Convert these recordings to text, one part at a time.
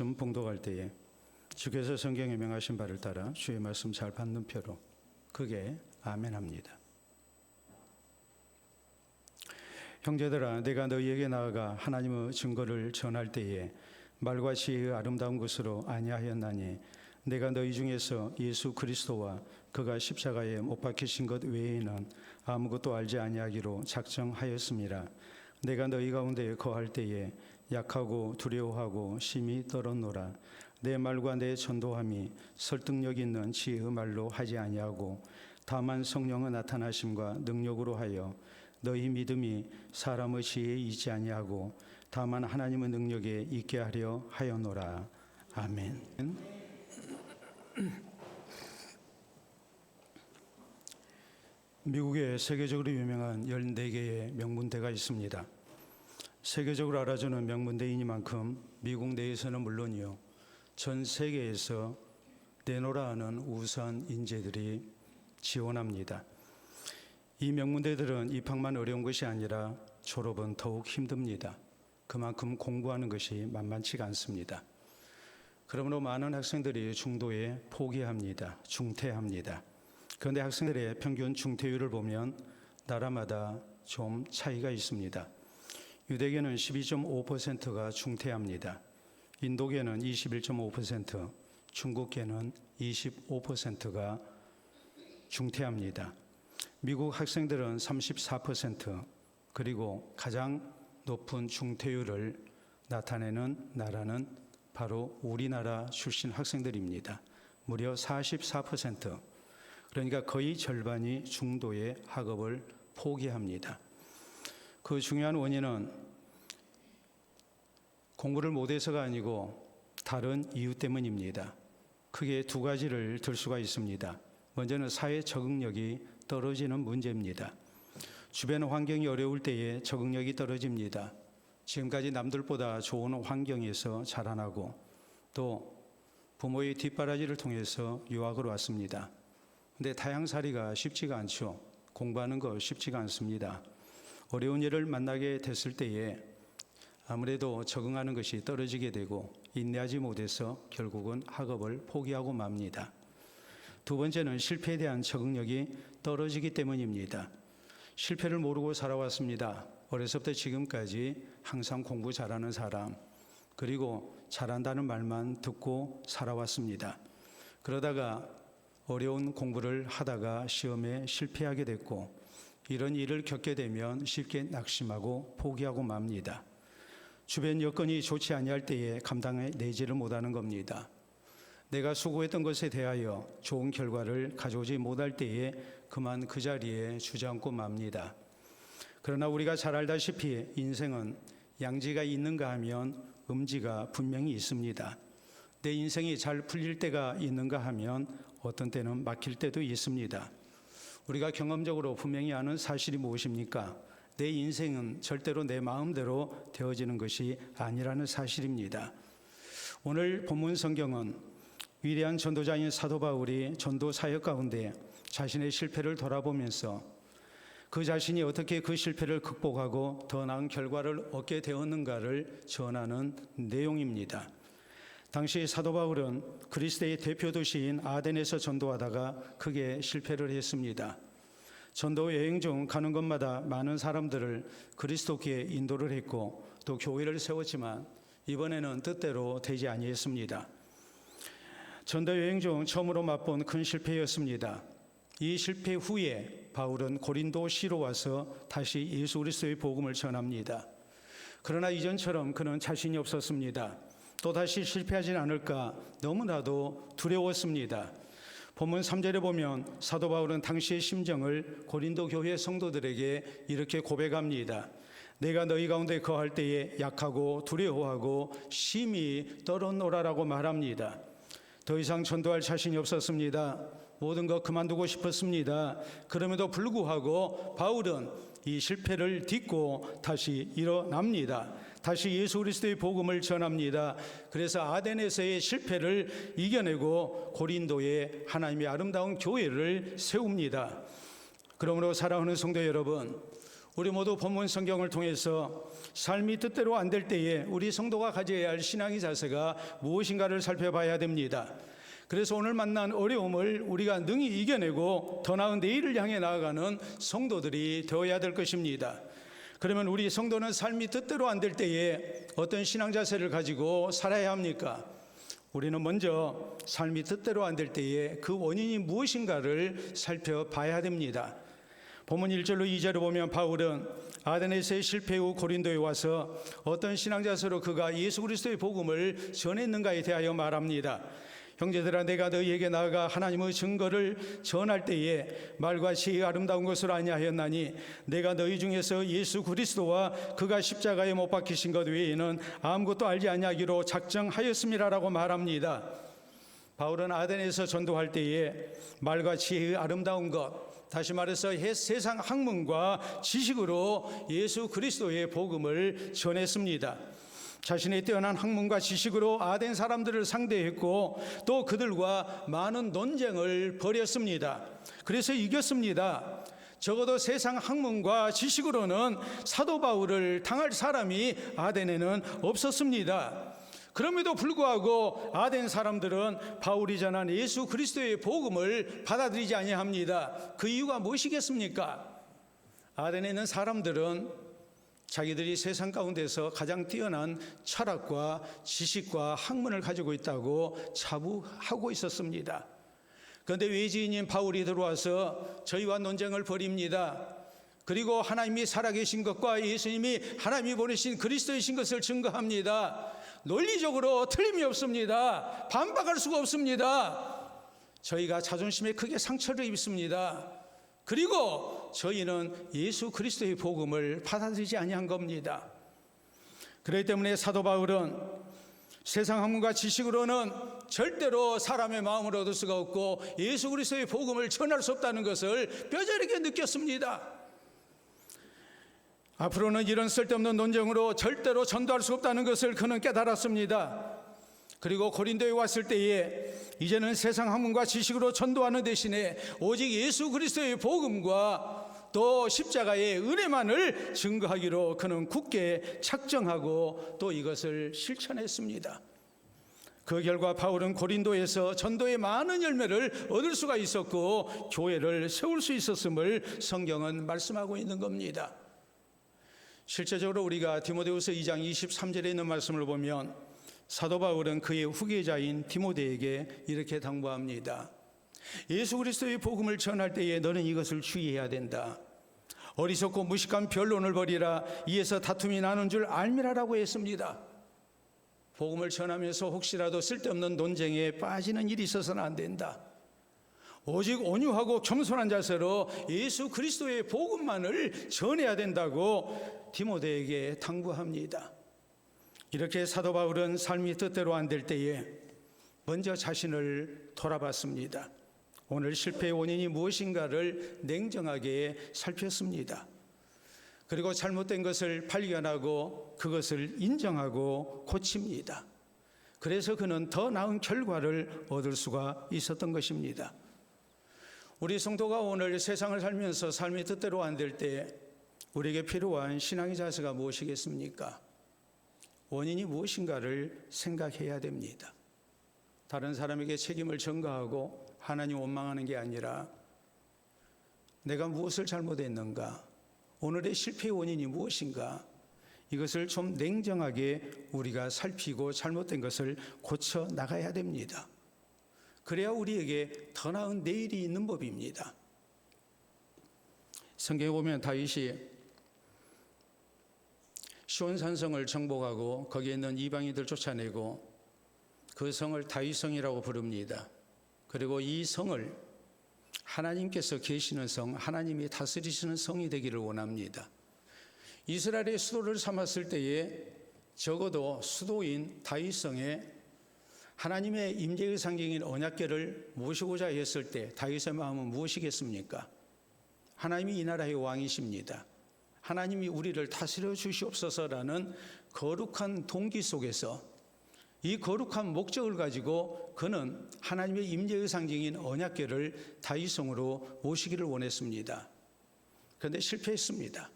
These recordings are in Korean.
말씀 봉독할 때에 주께서 성경에 명하신 바를 따라 주의 말씀 잘 받는 표로 크게 아멘합니다. 형제들아, 내가 너희에게 나아가 하나님의 증거를 전할 때에 말과 지혜의 아름다운 것으로 아니하였나니 내가 너희 중에서 예수 그리스도와 그가 십자가에 못 박히신 것 외에는 아무것도 알지 아니하기로 작정하였습니다. 내가 너희 가운데 거할 때에 약하고 두려워하고 심히 떨었노라. 내 말과 내 전도함이 설득력 있는 지혜의 말로 하지 아니하고 다만 성령의 나타나심과 능력으로 하여 너희 믿음이 사람의 지혜에 있지 아니하고 다만 하나님의 능력에 있게 하려 하였노라. 아멘. 미국에 세계적으로 유명한 14개의 명문대가 있습니다. 세계적으로 알아주는 명문대이니만큼 미국 내에서는 물론이요, 전 세계에서 내노라 하는 우수한 인재들이 지원합니다. 이 명문대들은 입학만 어려운 것이 아니라 졸업은 더욱 힘듭니다. 그만큼 공부하는 것이 만만치가 않습니다. 그러므로 많은 학생들이 중도에 포기합니다. 중퇴합니다. 그런데 학생들의 평균 중퇴율을 보면 나라마다 좀 차이가 있습니다. 유대계는 12.5%가 중퇴합니다. 인도계는 21.5%, 중국계는 25%가 중퇴합니다. 미국 학생들은 34%, 그리고 가장 높은 중퇴율을 나타내는 나라는 바로 우리나라 출신 학생들입니다. 무려 44%, 그러니까 거의 절반이 중도의 학업을 포기합니다. 그 중요한 원인은 공부를 못해서가 아니고 다른 이유 때문입니다. 크게 두 가지를 들 수가 있습니다. 먼저는 사회 적응력이 떨어지는 문제입니다. 주변 환경이 어려울 때에 적응력이 떨어집니다. 지금까지 남들보다 좋은 환경에서 자라나고 또 부모의 뒷바라지를 통해서 유학을 왔습니다. 근데 타향살이가 쉽지가 않죠. 공부하는 거 쉽지가 않습니다. 어려운 일을 만나게 됐을 때에 아무래도 적응하는 것이 떨어지게 되고 인내하지 못해서 결국은 학업을 포기하고 맙니다. 두 번째는 실패에 대한 적응력이 떨어지기 때문입니다. 실패를 모르고 살아왔습니다. 어려서부터 지금까지 항상 공부 잘하는 사람, 그리고 잘한다는 말만 듣고 살아왔습니다. 그러다가 어려운 공부를 하다가 시험에 실패하게 됐고 이런 일을 겪게 되면 쉽게 낙심하고 포기하고 맙니다. 주변 여건이 좋지 아니할 때에 감당해내지를 못하는 겁니다. 내가 수고했던 것에 대하여 좋은 결과를 가져오지 못할 때에 그만 그 자리에 주저앉고 맙니다. 그러나 우리가 잘 알다시피 인생은 양지가 있는가 하면 음지가 분명히 있습니다. 내 인생이 잘 풀릴 때가 있는가 하면 어떤 때는 막힐 때도 있습니다. 우리가 경험적으로 분명히 아는 사실이 무엇입니까? 내 인생은 절대로 내 마음대로 되어지는 것이 아니라는 사실입니다. 오늘 본문 성경은 위대한 전도자인 사도 바울이 전도 사역 가운데 자신의 실패를 돌아보면서 그 자신이 어떻게 그 실패를 극복하고 더 나은 결과를 얻게 되었는가를 전하는 내용입니다. 당시 사도 바울은 그리스도의 대표 도시인 아덴에서 전도하다가 크게 실패를 했습니다. 전도 여행 중 가는 곳마다 많은 사람들을 그리스도께 인도를 했고 또 교회를 세웠지만 이번에는 뜻대로 되지 아니했습니다. 전도 여행 중 처음으로 맛본 큰 실패였습니다. 이 실패 후에 바울은 고린도시로 와서 다시 예수 그리스도의 복음을 전합니다. 그러나 이전처럼 그는 자신이 없었습니다. 또다시 실패하진 않을까 너무나도 두려웠습니다. 본문 3절에 보면 사도 바울은 당시의 심정을 고린도 교회 성도들에게 이렇게 고백합니다. 내가 너희 가운데 거할 때에 약하고 두려워하고 심히 떨었노라라고 말합니다. 더 이상 전도할 자신이 없었습니다. 모든 것 그만두고 싶었습니다. 그럼에도 불구하고 바울은 이 실패를 딛고 다시 일어납니다. 다시 예수 그리스도의 복음을 전합니다. 그래서 아덴에서의 실패를 이겨내고 고린도에 하나님의 아름다운 교회를 세웁니다. 그러므로 사랑하는 성도 여러분, 우리 모두 본문 성경을 통해서 삶이 뜻대로 안 될 때에 우리 성도가 가져야 할 신앙의 자세가 무엇인가를 살펴봐야 됩니다. 그래서 오늘 만난 어려움을 우리가 능히 이겨내고 더 나은 내일을 향해 나아가는 성도들이 되어야 될 것입니다. 그러면 우리 성도는 삶이 뜻대로 안 될 때에 어떤 신앙 자세를 가지고 살아야 합니까? 우리는 먼저 삶이 뜻대로 안 될 때에 그 원인이 무엇인가를 살펴봐야 됩니다. 본문 1절로 2절을 보면 바울은 아데네스의 실패 후 고린도에 와서 어떤 신앙 자세로 그가 예수 그리스도의 복음을 전했는가에 대하여 말합니다. 형제들아, 내가 너희에게 나아가 하나님의 증거를 전할 때에 말과 지혜의 아름다운 것을 아니하였나니 내가 너희 중에서 예수 그리스도와 그가 십자가에 못 박히신 것 외에는 아무것도 알지 아니하기로 작정하였음이라라고 말합니다. 바울은 아덴에서 전도할 때에 말과 지혜의 아름다운 것, 다시 말해서 세상 학문과 지식으로 예수 그리스도의 복음을 전했습니다. 자신의 뛰어난 학문과 지식으로 아덴 사람들을 상대했고 또 그들과 많은 논쟁을 벌였습니다. 그래서 이겼습니다. 적어도 세상 학문과 지식으로는 사도 바울을 당할 사람이 아덴에는 없었습니다. 그럼에도 불구하고 아덴 사람들은 바울이 전한 예수 그리스도의 복음을 받아들이지 아니합니다. 그 이유가 무엇이겠습니까? 아덴에 있는 사람들은 자기들이 세상 가운데서 가장 뛰어난 철학과 지식과 학문을 가지고 있다고 자부하고 있었습니다. 그런데 외지인인 바울이 들어와서 저희와 논쟁을 벌입니다. 그리고 하나님이 살아계신 것과 예수님이 하나님이 보내신 그리스도이신 것을 증거합니다. 논리적으로 틀림이 없습니다. 반박할 수가 없습니다. 저희가 자존심에 크게 상처를 입습니다. 그리고 저희는 예수 그리스도의 복음을 받아들이지 아니한 겁니다. 그렇기 때문에 사도 바울은 세상 학문과 지식으로는 절대로 사람의 마음을 얻을 수가 없고 예수 그리스도의 복음을 전할 수 없다는 것을 뼈저리게 느꼈습니다. 앞으로는 이런 쓸데없는 논쟁으로 절대로 전도할 수 없다는 것을 그는 깨달았습니다. 그리고 고린도에 왔을 때에 이제는 세상 학문과 지식으로 전도하는 대신에 오직 예수 그리스도의 복음과 또 십자가의 은혜만을 증거하기로 그는 굳게 작정하고 또 이것을 실천했습니다. 그 결과 바울은 고린도에서 전도의 많은 열매를 얻을 수가 있었고 교회를 세울 수 있었음을 성경은 말씀하고 있는 겁니다. 실제적으로 우리가 디모데후서 2장 23절에 있는 말씀을 보면 사도 바울은 그의 후계자인 디모데에게 이렇게 당부합니다. 예수 그리스도의 복음을 전할 때에 너는 이것을 주의해야 된다. 어리석고 무식한 변론을 벌이라. 이에서 다툼이 나는 줄 알미라라고 했습니다. 복음을 전하면서 혹시라도 쓸데없는 논쟁에 빠지는 일이 있어서는 안 된다. 오직 온유하고 겸손한 자세로 예수 그리스도의 복음만을 전해야 된다고 디모데에게 당부합니다. 이렇게 사도 바울은 삶이 뜻대로 안 될 때에 먼저 자신을 돌아봤습니다. 오늘 실패의 원인이 무엇인가를 냉정하게 살폈습니다. 그리고 잘못된 것을 발견하고 그것을 인정하고 고칩니다. 그래서 그는 더 나은 결과를 얻을 수가 있었던 것입니다. 우리 성도가 오늘 세상을 살면서 삶이 뜻대로 안 될 때 우리에게 필요한 신앙의 자세가 무엇이겠습니까? 원인이 무엇인가를 생각해야 됩니다. 다른 사람에게 책임을 전가하고 하나님 원망하는 게 아니라 내가 무엇을 잘못했는가? 오늘의 실패의 원인이 무엇인가? 이것을 좀 냉정하게 우리가 살피고 잘못된 것을 고쳐 나가야 됩니다. 그래야 우리에게 더 나은 내일이 있는 법입니다. 성경에 보면 다윗이 시온산성을 정복하고 거기에 있는 이방인들 쫓아내고 그 성을 다윗성이라고 부릅니다. 그리고 이 성을 하나님께서 계시는 성, 하나님이 다스리시는 성이 되기를 원합니다. 이스라엘의 수도를 삼았을 때에 적어도 수도인 다윗성에 하나님의 임재의 상징인 언약궤를 모시고자 했을 때 다윗의 마음은 무엇이겠습니까? 하나님이 이 나라의 왕이십니다. 하나님이 우리를 다스려 주시옵소서라는 거룩한 동기 속에서 이 거룩한 목적을 가지고 그는 하나님의 임재의 상징인 언약궤를 다윗성으로 모시기를 원했습니다. 그런데 실패했습니다.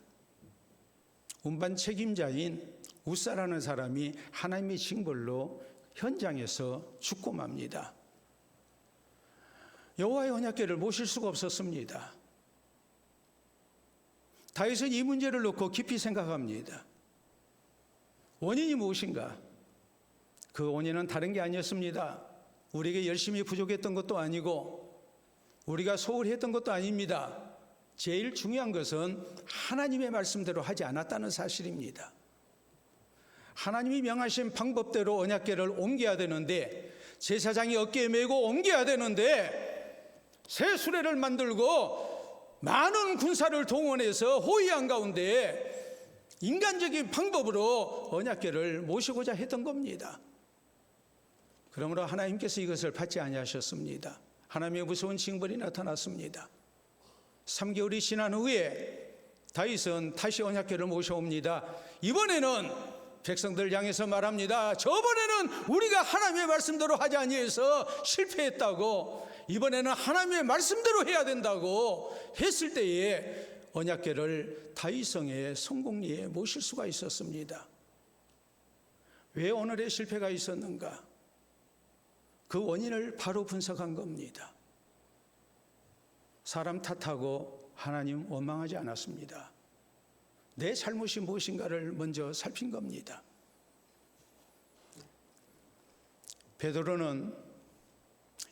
운반 책임자인 우사라는 사람이 하나님의 징벌로 현장에서 죽고 맙니다. 여호와의 언약궤를 모실 수가 없었습니다. 다윗은 이 문제를 놓고 깊이 생각합니다. 원인이 무엇인가? 그 원인은 다른 게 아니었습니다. 우리에게 열심히 부족했던 것도 아니고 우리가 소홀히 했던 것도 아닙니다. 제일 중요한 것은 하나님의 말씀대로 하지 않았다는 사실입니다. 하나님이 명하신 방법대로 언약궤를 옮겨야 되는데, 제사장이 어깨에 메고 옮겨야 되는데 새 수레를 만들고 많은 군사를 동원해서 호위한 가운데 인간적인 방법으로 언약궤를 모시고자 했던 겁니다. 그러므로 하나님께서 이것을 받지 아니하셨습니다. 하나님의 무서운 징벌이 나타났습니다. 3개월이 지난 후에 다윗은 다시 언약궤를 모셔옵니다. 이번에는 백성들 향해서 말합니다. 저번에는 우리가 하나님의 말씀대로 하지 아니해서 실패했다고, 이번에는 하나님의 말씀대로 해야 된다고 했을 때에 언약궤를 다윗성의 성공리에 모실 수가 있었습니다. 왜 오늘의 실패가 있었는가? 그 원인을 바로 분석한 겁니다. 사람 탓하고 하나님 원망하지 않았습니다. 내 잘못이 무엇인가를 먼저 살핀 겁니다. 베드로는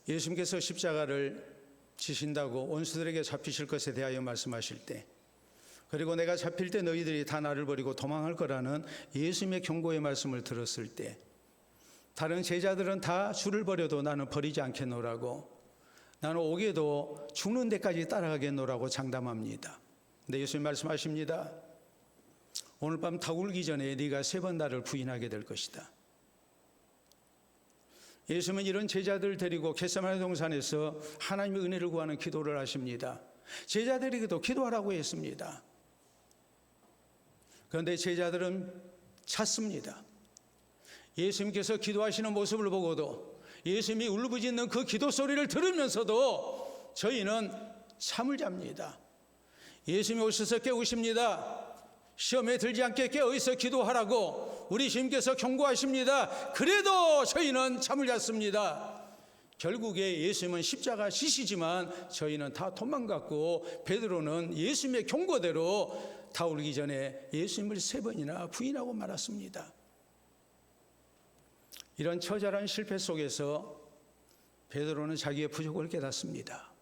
예수님께서 십자가를 지신다고 원수들에게 잡히실 것에 대하여 말씀하실 때, 그리고 내가 잡힐 때 너희들이 다 나를 버리고 도망할 거라는 예수님의 경고의 말씀을 들었을 때, 다른 제자들은 다 주를 버려도 나는 버리지 않겠노라고, 나는 오게도 죽는 데까지 따라가겠노라고 장담합니다. 근데 예수님 말씀하십니다. 오늘 밤 다 울기 전에 네가 3번 나를 부인하게 될 것이다. 예수님은 이런 제자들 데리고 겟세마네 동산에서 하나님의 은혜를 구하는 기도를 하십니다. 제자들에게도 기도하라고 했습니다. 그런데 제자들은 찾습니다. 예수님께서 기도하시는 모습을 보고도, 예수님이 울부짖는 그 기도 소리를 들으면서도 저희는 잠을 잡니다. 예수님이 오셔서 깨우십니다. 시험에 들지 않게 깨어있어 기도하라고 우리 주님께서 경고하십니다. 그래도 저희는 잠을 잤습니다. 결국에 예수님은 십자가 지시지만 저희는 다 도망갔고, 베드로는 예수님의 경고대로 다 울기 전에 예수님을 3번이나 부인하고 말았습니다. 이런 처절한 실패 속에서 베드로는 자기의 부족을 깨닫습니다.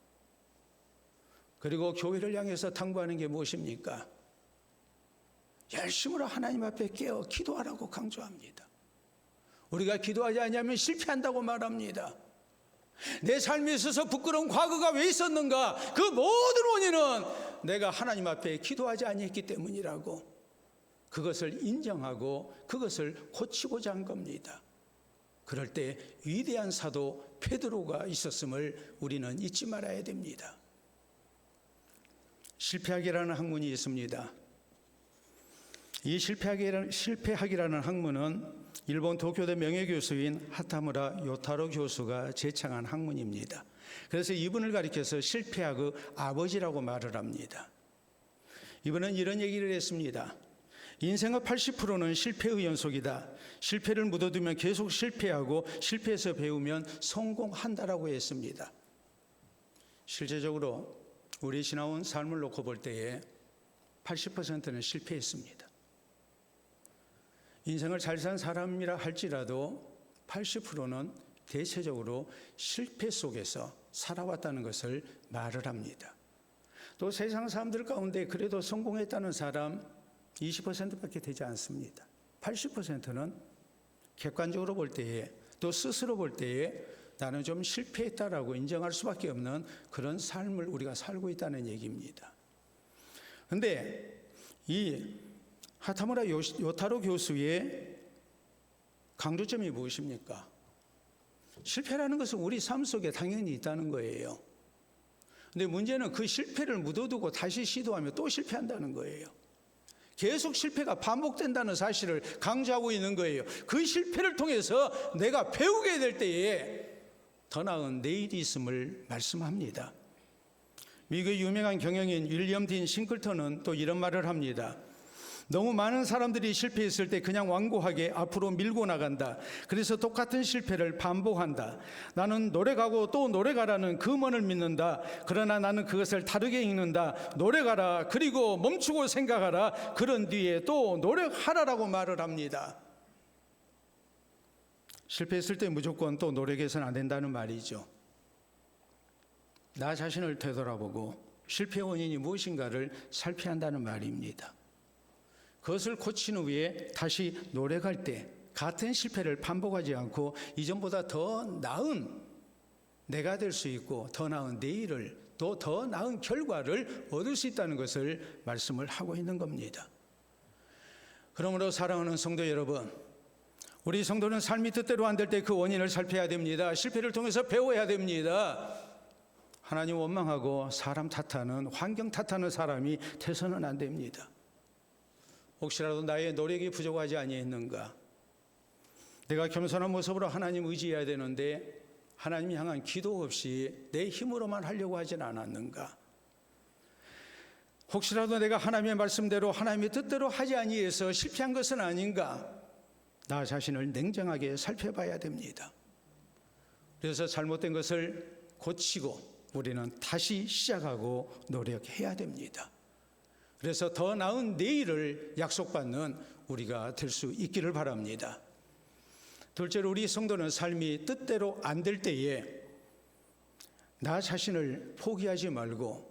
그리고 교회를 향해서 당부하는 게 무엇입니까? 열심으로 하나님 앞에 깨어 기도하라고 강조합니다. 우리가 기도하지 않으면 실패한다고 말합니다. 내 삶에 있어서 부끄러운 과거가 왜 있었는가? 그 모든 원인은 내가 하나님 앞에 기도하지 아니했기 때문이라고, 그것을 인정하고 그것을 고치고자 한 겁니다. 그럴 때 위대한 사도 베드로가 있었음을 우리는 잊지 말아야 됩니다. 실패하기라는 학문이 있습니다. 이 실패하기라는 학문은 일본 도쿄대 명예교수인 하타무라 요타로 교수가 제창한 학문입니다. 그래서 이분을 가리켜서 실패학의 아버지라고 말을 합니다. 이분은 이런 얘기를 했습니다. 인생의 80%는 실패의 연속이다. 실패를 묻어두면 계속 실패하고 실패해서 배우면 성공한다라고 했습니다. 실제적으로 우리 지나온 삶을 놓고 볼 때에 80%는 실패했습니다. 인생을 잘 산 사람이라 할지라도 80%는 대체적으로 실패 속에서 살아왔다는 것을 말을 합니다. 또 세상 사람들 가운데 그래도 성공했다는 사람 20%밖에 되지 않습니다. 80%는 객관적으로 볼 때에, 또 스스로 볼 때에 나는 좀 실패했다라고 인정할 수밖에 없는 그런 삶을 우리가 살고 있다는 얘기입니다. 그런데 이 하타무라 요타로 교수의 강조점이 무엇입니까? 실패라는 것은 우리 삶 속에 당연히 있다는 거예요. 근데 문제는 그 실패를 묻어두고 다시 시도하면 또 실패한다는 거예요. 계속 실패가 반복된다는 사실을 강조하고 있는 거예요. 그 실패를 통해서 내가 배우게 될 때에 더 나은 내일이 있음을 말씀합니다. 미국의 유명한 경영인 윌리엄 딘 싱클턴은 또 이런 말을 합니다. 너무 많은 사람들이 실패했을 때 그냥 완고하게 앞으로 밀고 나간다. 그래서 똑같은 실패를 반복한다. 나는 노력하고 또 노력하라는 금언을 믿는다. 그러나 나는 그것을 다르게 읽는다. 노력하라. 그리고 멈추고 생각하라. 그런 뒤에 또 노력하라라고 말을 합니다. 실패했을 때 무조건 또 노력해서는 안 된다는 말이죠. 나 자신을 되돌아보고 실패 원인이 무엇인가를 살펴야 한다는 말입니다. 그것을 고친 후에 다시 노력할 때 같은 실패를 반복하지 않고 이전보다 더 나은 내가 될 수 있고 더 나은 내일을 또 더 나은 결과를 얻을 수 있다는 것을 말씀을 하고 있는 겁니다. 그러므로 사랑하는 성도 여러분, 우리 성도는 삶이 뜻대로 안 될 때 그 원인을 살펴야 됩니다. 실패를 통해서 배워야 됩니다. 하나님 원망하고 사람 탓하는, 환경 탓하는 사람이 돼서는 안 됩니다. 혹시라도 나의 노력이 부족하지 아니했는가? 내가 겸손한 모습으로 하나님 의지해야 되는데 하나님 향한 기도 없이 내 힘으로만 하려고 하진 않았는가? 혹시라도 내가 하나님의 말씀대로 하나님의 뜻대로 하지 아니해서 실패한 것은 아닌가? 나 자신을 냉정하게 살펴봐야 됩니다. 그래서 잘못된 것을 고치고 우리는 다시 시작하고 노력해야 됩니다. 그래서 더 나은 내일을 약속받는 우리가 될 수 있기를 바랍니다. 둘째로 우리 성도는 삶이 뜻대로 안 될 때에 나 자신을 포기하지 말고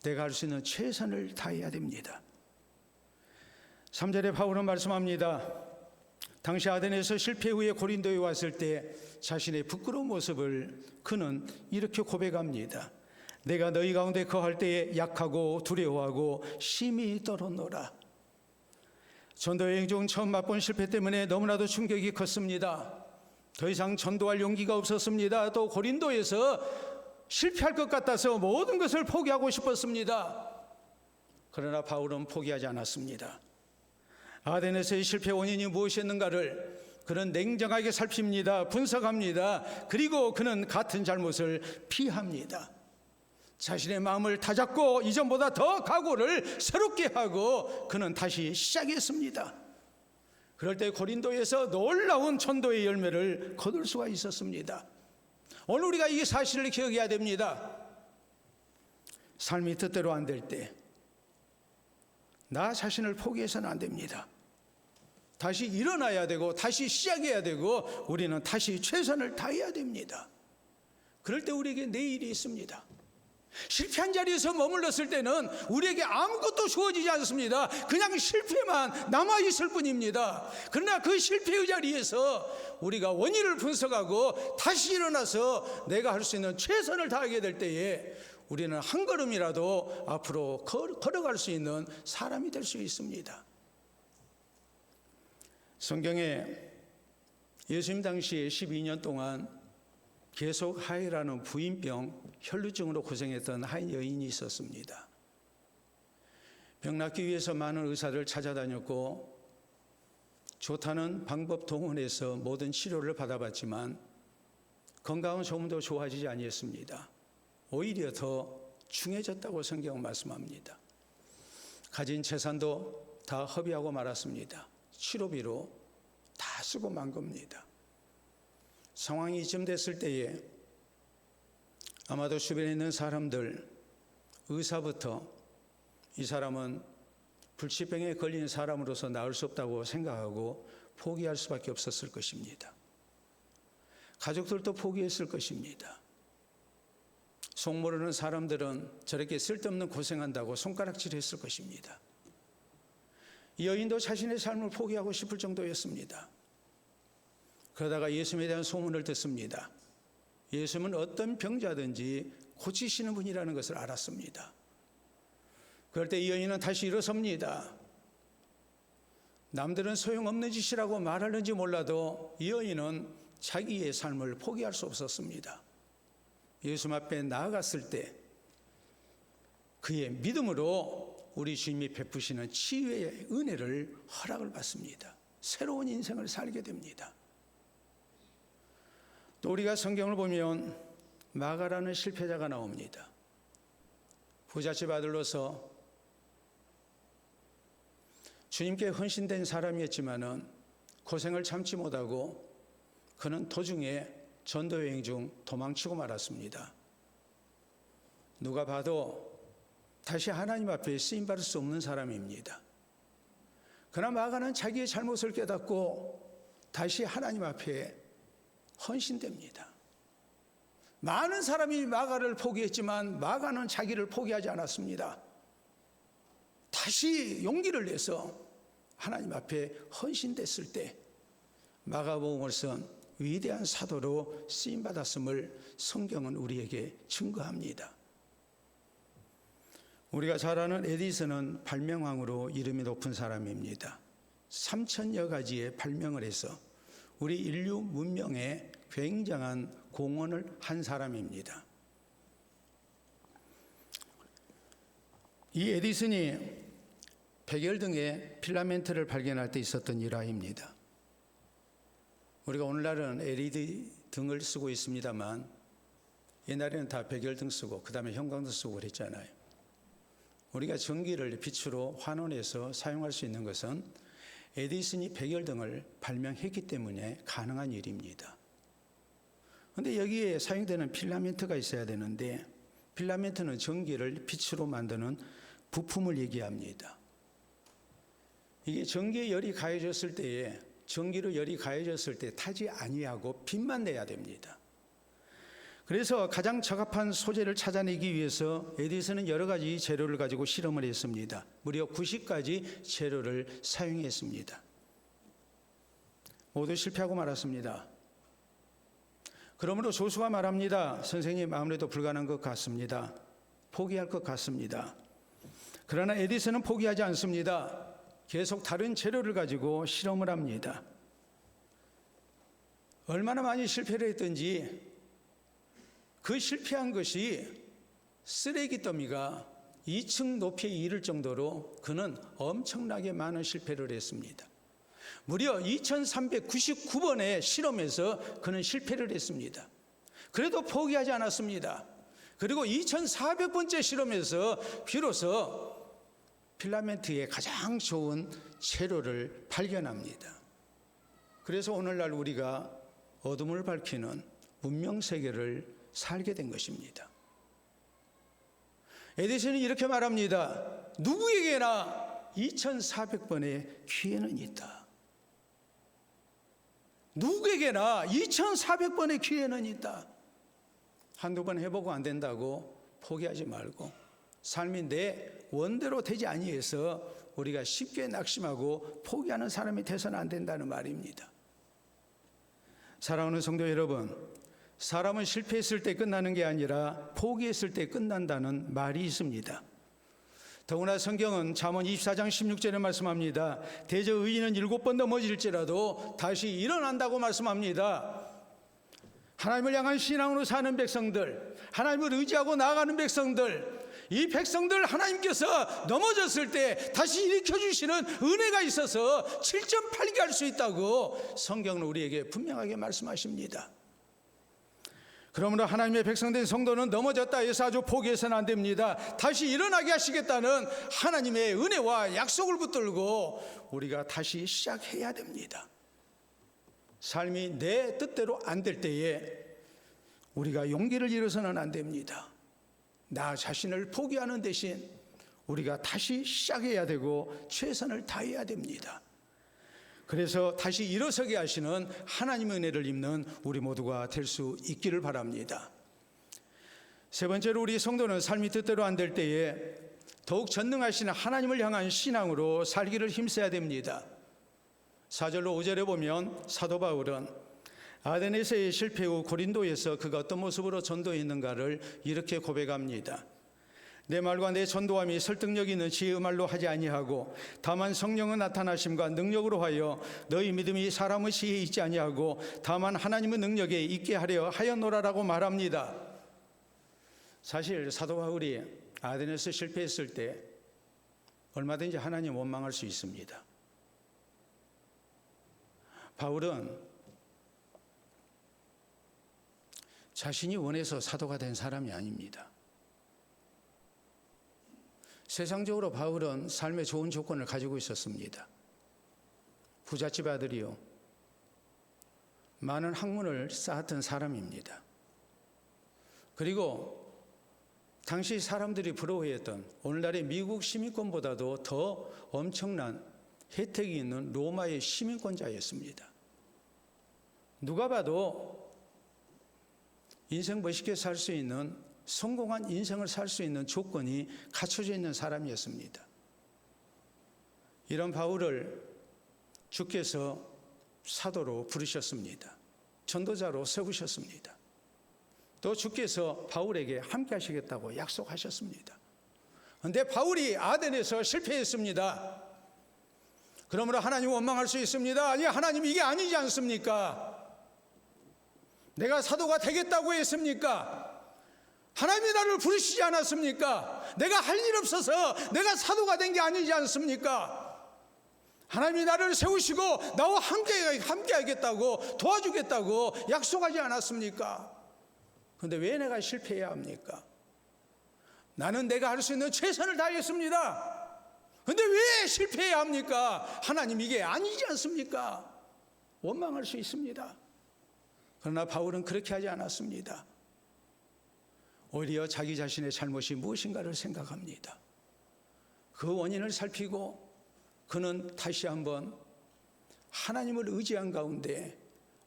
내가 할 수 있는 최선을 다해야 됩니다. 3절에 바울은 말씀합니다. 당시 아덴에서 실패 후에 고린도에 왔을 때 자신의 부끄러운 모습을 그는 이렇게 고백합니다. 내가 너희 가운데 거할 때에 약하고 두려워하고 심히 떨었노라. 전도 여행 중 처음 맛본 실패 때문에 너무나도 충격이 컸습니다. 더 이상 전도할 용기가 없었습니다. 또 고린도에서 실패할 것 같아서 모든 것을 포기하고 싶었습니다. 그러나 바울은 포기하지 않았습니다. 아덴에서의 실패 원인이 무엇이었는가를 그는 냉정하게 살핍니다. 분석합니다. 그리고 그는 같은 잘못을 피합니다. 자신의 마음을 다잡고 이전보다 더 각오를 새롭게 하고 그는 다시 시작했습니다. 그럴 때 고린도에서 놀라운 전도의 열매를 거둘 수가 있었습니다. 오늘 우리가 이 사실을 기억해야 됩니다. 삶이 뜻대로 안 될 때 나 자신을 포기해서는 안 됩니다. 다시 일어나야 되고 다시 시작해야 되고 우리는 다시 최선을 다해야 됩니다. 그럴 때 우리에게 내일이 있습니다. 실패한 자리에서 머물렀을 때는 우리에게 아무것도 주어지지 않습니다. 그냥 실패만 남아있을 뿐입니다. 그러나 그 실패의 자리에서 우리가 원인을 분석하고 다시 일어나서 내가 할 수 있는 최선을 다하게 될 때에 우리는 한 걸음이라도 앞으로 걸어갈 수 있는 사람이 될 수 있습니다. 성경에 예수님 당시에 12년 동안 계속 하이라는 부인병, 혈루증으로 고생했던 한 여인이 있었습니다. 병 낫기 위해서 많은 의사를 찾아다녔고 좋다는 방법 동원해서 모든 치료를 받아봤지만 건강은 조금도 좋아지지 아니했습니다. 오히려 더 중해졌다고 성경은 말씀합니다. 가진 재산도 다 허비하고 말았습니다. 치료비로 다 쓰고 만 겁니다. 상황이 이쯤 됐을 때에 아마도 주변에 있는 사람들, 의사부터 이 사람은 불치병에 걸린 사람으로서 나을 수 없다고 생각하고 포기할 수밖에 없었을 것입니다. 가족들도 포기했을 것입니다. 속 모르는 사람들은 저렇게 쓸데없는 고생한다고 손가락질했을 것입니다. 이 여인도 자신의 삶을 포기하고 싶을 정도였습니다. 그러다가 예수님에 대한 소문을 듣습니다. 예수님은 어떤 병자든지 고치시는 분이라는 것을 알았습니다. 그럴 때 이 여인은 다시 일어섭니다. 남들은 소용없는 짓이라고 말하는지 몰라도 이 여인은 자기의 삶을 포기할 수 없었습니다. 예수님 앞에 나아갔을 때 그의 믿음으로 우리 주님이 베푸시는 치유의 은혜를 허락을 받습니다. 새로운 인생을 살게 됩니다. 또 우리가 성경을 보면 마가라는 실패자가 나옵니다. 부잣집 아들로서 주님께 헌신된 사람이었지만은 고생을 참지 못하고 그는 도중에 전도 여행 중 도망치고 말았습니다. 누가 봐도 다시 하나님 앞에 쓰임받을 수 없는 사람입니다. 그러나 마가는 자기의 잘못을 깨닫고 다시 하나님 앞에 헌신됩니다. 많은 사람이 마가를 포기했지만 마가는 자기를 포기하지 않았습니다. 다시 용기를 내서 하나님 앞에 헌신됐을 때 마가복음을 쓴 위대한 사도로 쓰임받았음을 성경은 우리에게 증거합니다. 우리가 잘 아는 에디슨은 발명왕으로 이름이 높은 사람입니다. 3,000여 가지의 발명을 해서 우리 인류 문명에 굉장한 공헌을 한 사람입니다. 이 에디슨이 백열등의 필라멘트를 발견할 때 있었던 일화입니다. 우리가 오늘날은 LED 등을 쓰고 있습니다만 옛날에는 다 백열등 쓰고 그 다음에 형광등 쓰고 그랬잖아요. 우리가 전기를 빛으로 환원해서 사용할 수 있는 것은 에디슨이 백열등을 발명했기 때문에 가능한 일입니다. 그런데 여기에 사용되는 필라멘트가 있어야 되는데 필라멘트는 전기를 빛으로 만드는 부품을 얘기합니다. 이게 전기에 열이 가해졌을 때에 전기로 열이 가해졌을 때 타지 아니하고 빛만 내야 됩니다. 그래서 가장 적합한 소재를 찾아내기 위해서 에디슨은 여러 가지 재료를 가지고 실험을 했습니다. 무려 90가지 재료를 사용했습니다. 모두 실패하고 말았습니다. 그러므로 조수가 말합니다. 선생님, 아무래도 불가능한 것 같습니다. 포기할 것 같습니다. 그러나 에디슨은 포기하지 않습니다. 계속 다른 재료를 가지고 실험을 합니다. 얼마나 많이 실패를 했든지 그 실패한 것이 쓰레기 더미가 2층 높이에 이를 정도로 그는 엄청나게 많은 실패를 했습니다. 무려 2399번의 실험에서 그는 실패를 했습니다. 그래도 포기하지 않았습니다. 그리고 2400번째 실험에서 비로소 필라멘트의 가장 좋은 재료를 발견합니다. 그래서 오늘날 우리가 어둠을 밝히는 문명 세계를 살게 된 것입니다. 에디슨이 이렇게 말합니다. 누구에게나 2400번의 기회는 있다. 누구에게나 2400번의 기회는 있다. 한두 번 해보고 안 된다고 포기하지 말고 삶이 내 원대로 되지 아니해서 우리가 쉽게 낙심하고 포기하는 사람이 돼서는 안 된다는 말입니다. 사랑하는 성도 여러분, 사람은 실패했을 때 끝나는 게 아니라 포기했을 때 끝난다는 말이 있습니다. 더구나 성경은 잠언 24장 16절에 말씀합니다. 대저 의인은 7번 넘어질지라도 다시 일어난다고 말씀합니다. 하나님을 향한 신앙으로 사는 백성들, 하나님을 의지하고 나아가는 백성들, 이 백성들 하나님께서 넘어졌을 때 다시 일으켜주시는 은혜가 있어서 7.8개 할 수 있다고 성경은 우리에게 분명하게 말씀하십니다. 그러므로 하나님의 백성된 성도는 넘어졌다 해서 아주 포기해서는 안 됩니다. 다시 일어나게 하시겠다는 하나님의 은혜와 약속을 붙들고 우리가 다시 시작해야 됩니다. 삶이 내 뜻대로 안 될 때에 우리가 용기를 잃어서는 안 됩니다. 나 자신을 포기하는 대신 우리가 다시 시작해야 되고 최선을 다해야 됩니다. 그래서 다시 일어서게 하시는 하나님의 은혜를 입는 우리 모두가 될 수 있기를 바랍니다. 세 번째로 우리 성도는 삶이 뜻대로 안 될 때에 더욱 전능하신 하나님을 향한 신앙으로 살기를 힘써야 됩니다. 4절로 5절에 보면 사도 바울은 아데네서의 실패 후 고린도에서 그가 어떤 모습으로 전도했는가를 이렇게 고백합니다. 내 말과 내 전도함이 설득력 있는 지혜의 말로 하지 아니하고 다만 성령의 나타나심과 능력으로 하여 너희 믿음이 사람의 지혜에 있지 아니하고 다만 하나님의 능력에 있게 하려 하였노라라고 말합니다. 사실 사도 바울이 아데네서 실패했을 때 얼마든지 하나님 원망할 수 있습니다. 바울은 자신이 원해서 사도가 된 사람이 아닙니다. 세상적으로 바울은 삶의 좋은 조건을 가지고 있었습니다. 부잣집 아들이요, 많은 학문을 쌓았던 사람입니다. 그리고 당시 사람들이 부러워했던 오늘날의 미국 시민권보다도 더 엄청난 혜택이 있는 로마의 시민권자였습니다. 누가 봐도 인생 멋있게 살 수 있는, 성공한 인생을 살 수 있는 조건이 갖춰져 있는 사람이었습니다. 이런 바울을 주께서 사도로 부르셨습니다. 전도자로 세우셨습니다. 또 주께서 바울에게 함께 하시겠다고 약속하셨습니다. 그런데 바울이 아덴에서 실패했습니다. 그러므로 하나님 원망할 수 있습니다. 아니, 하나님 이게 아니지 않습니까? 내가 사도가 되겠다고 했습니까? 하나님이 나를 부르시지 않았습니까? 내가 할 일 없어서 내가 사도가 된 게 아니지 않습니까? 하나님이 나를 세우시고 나와 함께 하겠다고, 도와주겠다고 약속하지 않았습니까? 그런데 왜 내가 실패해야 합니까? 나는 내가 할 수 있는 최선을 다했습니다. 그런데 왜 실패해야 합니까? 하나님 이게 아니지 않습니까? 원망할 수 있습니다. 그러나 바울은 그렇게 하지 않았습니다. 오히려 자기 자신의 잘못이 무엇인가를 생각합니다. 그 원인을 살피고 그는 다시 한번 하나님을 의지한 가운데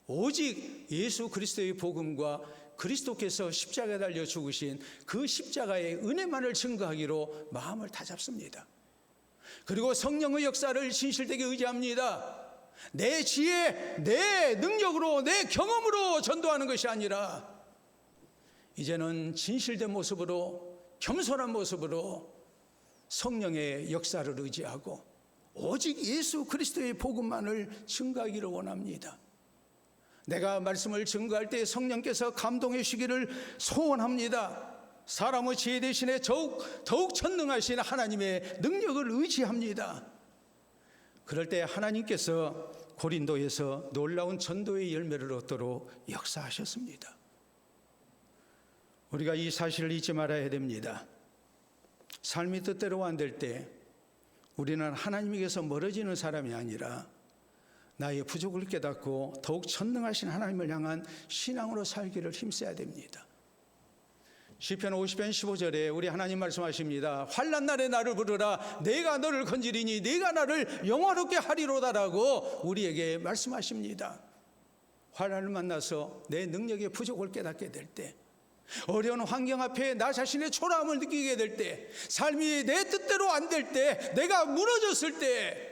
오직 예수 그리스도의 복음과 그리스도께서 십자가에 달려 죽으신 그 십자가의 은혜만을 증거하기로 마음을 다잡습니다. 그리고 성령의 역사를 진실되게 의지합니다. 내 지혜, 내 능력으로, 내 경험으로 전도하는 것이 아니라 이제는 진실된 모습으로, 겸손한 모습으로 성령의 역사를 의지하고 오직 예수 그리스도의 복음만을 증거하기를 원합니다. 내가 말씀을 증거할 때 성령께서 감동해 주시기를 소원합니다. 사람의 지혜 대신에 더욱 전능하신 하나님의 능력을 의지합니다. 그럴 때 하나님께서 고린도에서 놀라운 전도의 열매를 얻도록 역사하셨습니다. 우리가 이 사실을 잊지 말아야 됩니다. 삶이 뜻대로 안 될 때 우리는 하나님에게서 멀어지는 사람이 아니라 나의 부족을 깨닫고 더욱 전능하신 하나님을 향한 신앙으로 살기를 힘써야 됩니다. 시편 50편 15절에 우리 하나님 말씀하십니다. 환난 날에 나를 부르라. 내가 너를 건지리니 네가 나를 영화롭게 하리로다라고 우리에게 말씀하십니다. 환난을 만나서 내 능력의 부족을 깨닫게 될 때, 어려운 환경 앞에 나 자신의 초라함을 느끼게 될 때, 삶이 내 뜻대로 안 될 때, 내가 무너졌을 때,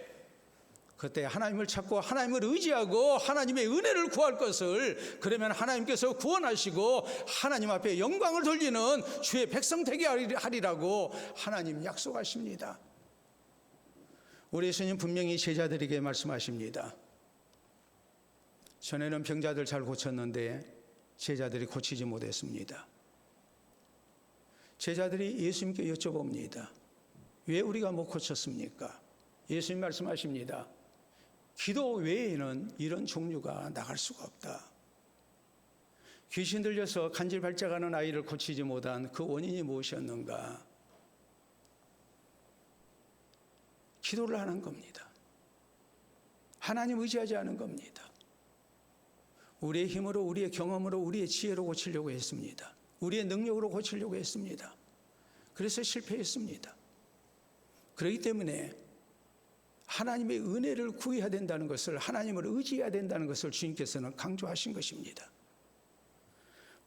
그때 하나님을 찾고 하나님을 의지하고 하나님의 은혜를 구할 것을, 그러면 하나님께서 구원하시고 하나님 앞에 영광을 돌리는 주의 백성 되게 하리라고 하나님 약속하십니다. 우리 예수님 분명히 제자들에게 말씀하십니다. 전에는 병자들 잘 고쳤는데 제자들이 고치지 못했습니다. 제자들이 예수님께 여쭤봅니다. 왜 우리가 못 고쳤습니까? 예수님 말씀하십니다. 기도 외에는 이런 종류가 나갈 수가 없다. 귀신 들려서 간질발작하는 아이를 고치지 못한 그 원인이 무엇이었는가? 기도를 하는 겁니다. 하나님 의지하지 않은 겁니다. 우리의 힘으로, 우리의 경험으로, 우리의 지혜로 고치려고 했습니다. 우리의 능력으로 고치려고 했습니다. 그래서 실패했습니다. 그렇기 때문에 하나님의 은혜를 구해야 된다는 것을, 하나님을 의지해야 된다는 것을 주님께서는 강조하신 것입니다.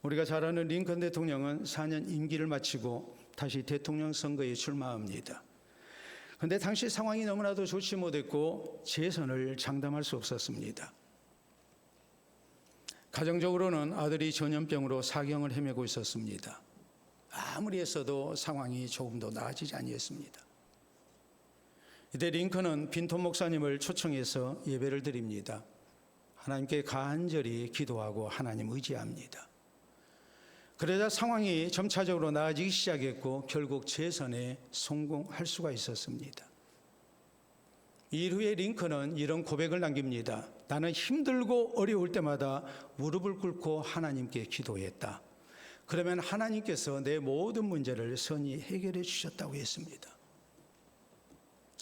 우리가 잘 아는 링컨 대통령은 4년 임기를 마치고 다시 대통령 선거에 출마합니다. 그런데 당시 상황이 너무나도 좋지 못했고 재선을 장담할 수 없었습니다. 가정적으로는 아들이 전염병으로 사경을 헤매고 있었습니다. 아무리 했어도 상황이 조금도 나아지지 아니했습니다. 이때 링컨은 빈톤 목사님을 초청해서 예배를 드립니다. 하나님께 간절히 기도하고 하나님 의지합니다. 그러자 상황이 점차적으로 나아지기 시작했고 결국 재선에 성공할 수가 있었습니다. 이후에 링컨은 이런 고백을 남깁니다. 나는 힘들고 어려울 때마다 무릎을 꿇고 하나님께 기도했다. 그러면 하나님께서 내 모든 문제를 선히 해결해 주셨다고 했습니다.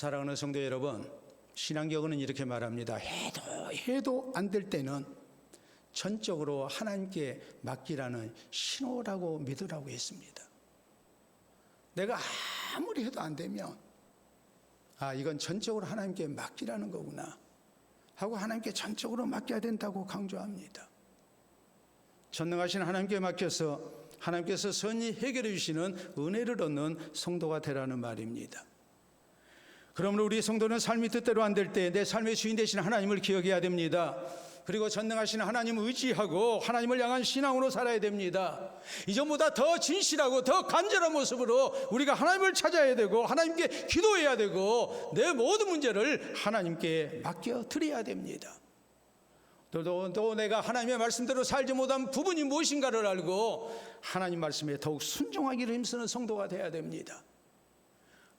사랑하는 성도 여러분, 신앙경은 이렇게 말합니다. 해도 안 될 때는 전적으로 하나님께 맡기라는 신호라고 믿으라고 했습니다. 내가 아무리 해도 안 되면 이건 전적으로 하나님께 맡기라는 거구나 하고 하나님께 전적으로 맡겨야 된다고 강조합니다. 전능하신 하나님께 맡겨서 하나님께서 선히 해결해 주시는 은혜를 얻는 성도가 되라는 말입니다. 그러므로 우리 성도는 삶이 뜻대로 안 될 때 내 삶의 주인 되신 하나님을 기억해야 됩니다. 그리고 전능하신 하나님을 의지하고 하나님을 향한 신앙으로 살아야 됩니다. 이전보다 더 진실하고 더 간절한 모습으로 우리가 하나님을 찾아야 되고 하나님께 기도해야 되고 내 모든 문제를 하나님께 맡겨드려야 됩니다. 또 내가 하나님의 말씀대로 살지 못한 부분이 무엇인가를 알고 하나님 말씀에 더욱 순종하기를 힘쓰는 성도가 되어야 됩니다.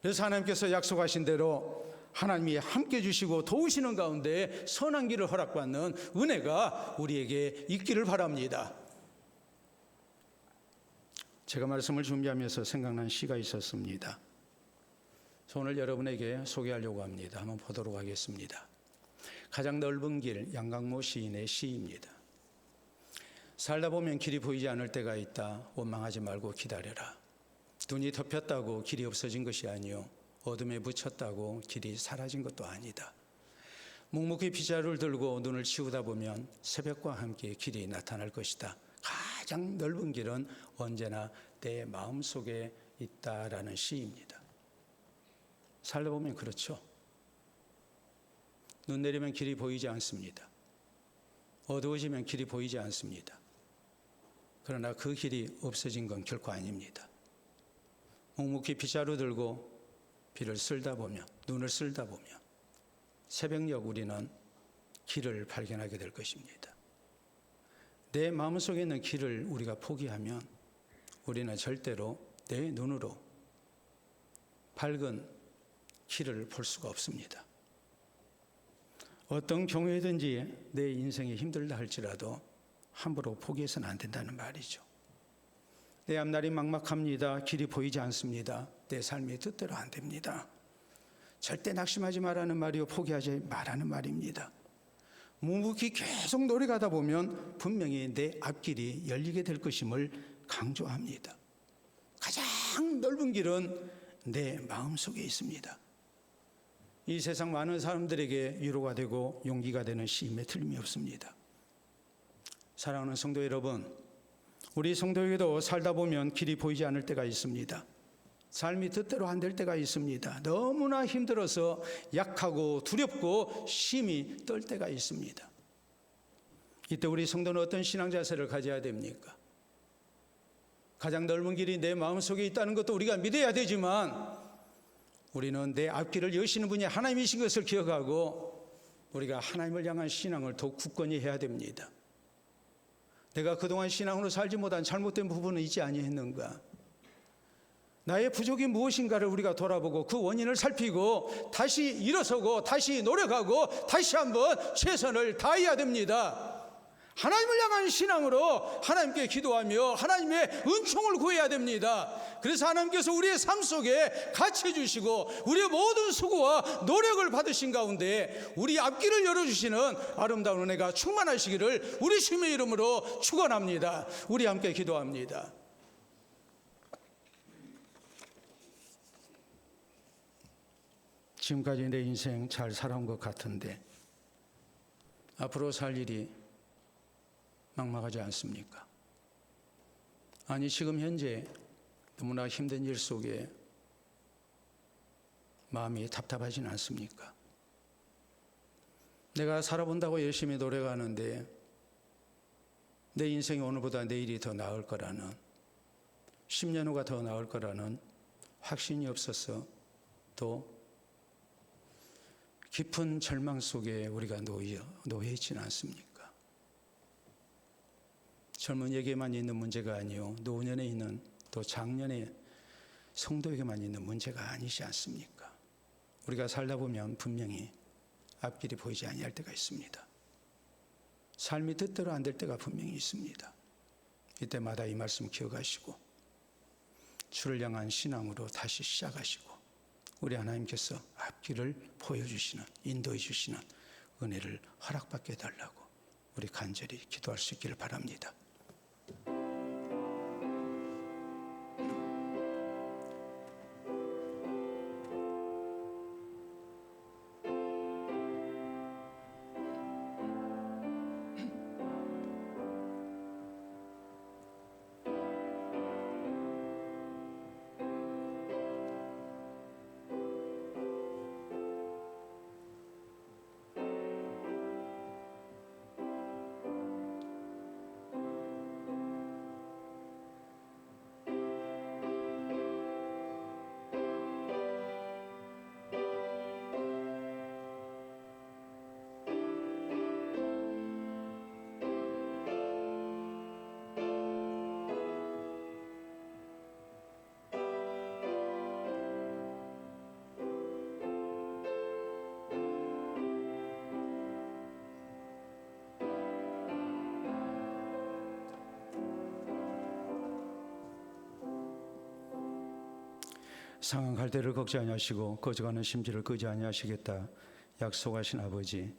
그래서 하나님께서 약속하신 대로 하나님이 함께 주시고 도우시는 가운데 선한 길을 허락받는 은혜가 우리에게 있기를 바랍니다. 제가 말씀을 준비하면서 생각난 시가 있었습니다. 오늘 여러분에게 소개하려고 합니다. 한번 보도록 하겠습니다. 가장 넓은 길, 양강모 시인의 시입니다. 살다 보면 길이 보이지 않을 때가 있다. 원망하지 말고 기다려라. 눈이 덮였다고 길이 없어진 것이 아니요 어둠에 묻혔다고 길이 사라진 것도 아니다. 묵묵히 빗자루를 들고 눈을 치우다 보면 새벽과 함께 길이 나타날 것이다. 가장 넓은 길은 언제나 내 마음속에 있다라는 시입니다. 살다 보면 그렇죠. 눈 내리면 길이 보이지 않습니다. 어두워지면 길이 보이지 않습니다. 그러나 그 길이 없어진 건 결코 아닙니다. 묵묵히 빗자루 들고 비를 쓸다 보면, 눈을 쓸다 보면 새벽녘 우리는 길을 발견하게 될 것입니다. 내 마음속에 있는 길을 우리가 포기하면 우리는 절대로 내 눈으로 밝은 길을 볼 수가 없습니다. 어떤 경우에든지 내 인생이 힘들다 할지라도 함부로 포기해서는 안 된다는 말이죠. 내 앞날이 막막합니다. 길이 보이지 않습니다. 내 삶이 뜻대로 안 됩니다. 절대 낙심하지 말라는 말이요 포기하지 말라는 말입니다. 묵묵히 계속 노력하다 보면 분명히 내 앞길이 열리게 될 것임을 강조합니다. 가장 넓은 길은 내 마음속에 있습니다. 이 세상 많은 사람들에게 위로가 되고 용기가 되는 시임에 틀림이 없습니다. 사랑하는 성도 여러분, 우리 성도에게도 살다 보면 길이 보이지 않을 때가 있습니다. 삶이 뜻대로 안 될 때가 있습니다. 너무나 힘들어서 약하고 두렵고 심히 떨 때가 있습니다. 이때 우리 성도는 어떤 신앙 자세를 가져야 됩니까? 가장 넓은 길이 내 마음속에 있다는 것도 우리가 믿어야 되지만 우리는 내 앞길을 여시는 분이 하나님이신 것을 기억하고 우리가 하나님을 향한 신앙을 더욱 굳건히 해야 됩니다. 내가 그동안 신앙으로 살지 못한 잘못된 부분은 있지 아니했는가? 나의 부족이 무엇인가를 우리가 돌아보고 그 원인을 살피고 다시 일어서고 다시 노력하고 다시 한번 최선을 다해야 됩니다. 하나님을 향한 신앙으로 하나님께 기도하며 하나님의 은총을 구해야 됩니다. 그래서 하나님께서 우리의 삶 속에 같이 해주시고 우리의 모든 수고와 노력을 받으신 가운데 우리 앞길을 열어주시는 아름다운 은혜가 충만하시기를 우리 주님의 이름으로 축원합니다. 우리 함께 기도합니다. 지금까지 내 인생 잘 살아온 것 같은데 앞으로 살 일이 막막하지 않습니까? 아니 지금 현재 너무나 힘든 일 속에 마음이 답답하지는 않습니까? 내가 살아본다고 열심히 노력하는데 내 인생이 오늘보다 내일이 더 나을 거라는 10년 후가 더 나을 거라는 확신이 없어서 또 깊은 절망 속에 우리가 놓여 있지는 않습니까? 젊은이에게만 있는 문제가 아니요 노년에 있는 또 장년의 성도에게만 있는 문제가 아니지 않습니까? 우리가 살다 보면 분명히 앞길이 보이지 아니할 때가 있습니다. 삶이 뜻대로 안 될 때가 분명히 있습니다. 이때마다 이 말씀 기억하시고 주를 향한 신앙으로 다시 시작하시고 우리 하나님께서 앞길을 보여주시는, 인도해 주시는 은혜를 허락받게 해달라고 우리 간절히 기도할 수 있기를 바랍니다. 상한 갈대를 꺾지 아니하시고 꺼져가는 심지를 끄지 아니하시겠다 약속하신 아버지,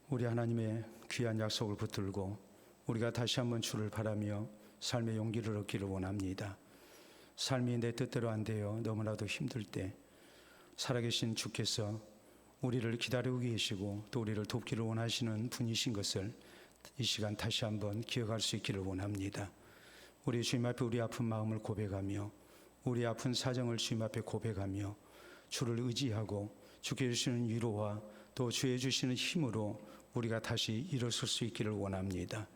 우리 하나님의 귀한 약속을 붙들고 우리가 다시 한번 주를 바라며 삶의 용기를 얻기를 원합니다. 삶이 내 뜻대로 안 되어 너무나도 힘들 때 살아계신 주께서 우리를 기다리고 계시고 또 우리를 돕기를 원하시는 분이신 것을 이 시간 다시 한번 기억할 수 있기를 원합니다. 우리 주님 앞에 우리 아픈 마음을 고백하며 우리 아픈 사정을 주님 앞에 고백하며 주를 의지하고 주께 주시는 위로와 또 주의 주시는 힘으로 우리가 다시 일어설 수 있기를 원합니다.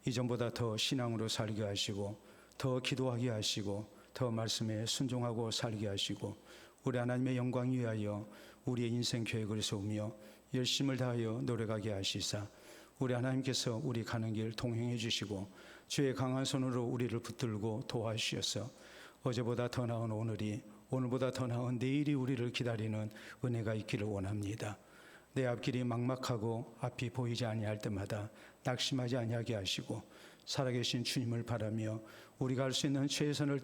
이전보다 더 신앙으로 살게 하시고 더 기도하게 하시고 더 말씀에 순종하고 살게 하시고 우리 하나님의 영광 위하여 우리의 인생 계획을 세우며 열심을 다하여 노력하게 하시사 우리 하나님께서 우리 가는 길 동행해 주시고 주의 강한 손으로 우리를 붙들고 도와주셔서 어제보다 더 나은 오늘이, 오늘보다 더 나은 내일이 우리를 기다리는 은혜가 있기를 원합니다. 내 앞길이 막막하고 앞이 보이지 아니할 때마다 낙심하지 아니하게 하시고 살아계신 주님을 바라며 우리가 할 수 있는 최선을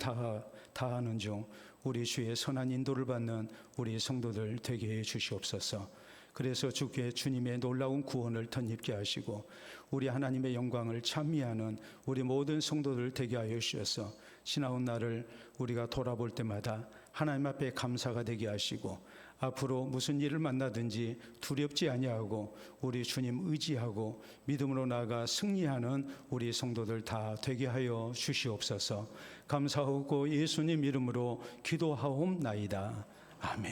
다하는 중 우리 주의 선한 인도를 받는 우리 성도들 되게 해 주시옵소서. 그래서 주께 주님의 놀라운 구원을 덧입게 하시고 우리 하나님의 영광을 찬미하는 우리 모든 성도들 되게 하여 주셔서 지나온 날을 우리가 돌아볼 때마다 하나님 앞에 감사가 되게 하시고 앞으로 무슨 일을 만나든지 두렵지 아니하고 우리 주님 의지하고 믿음으로 나아가 승리하는 우리 성도들 다 되게 하여 주시옵소서. 감사하고 예수님 이름으로 기도하옵나이다. 아멘.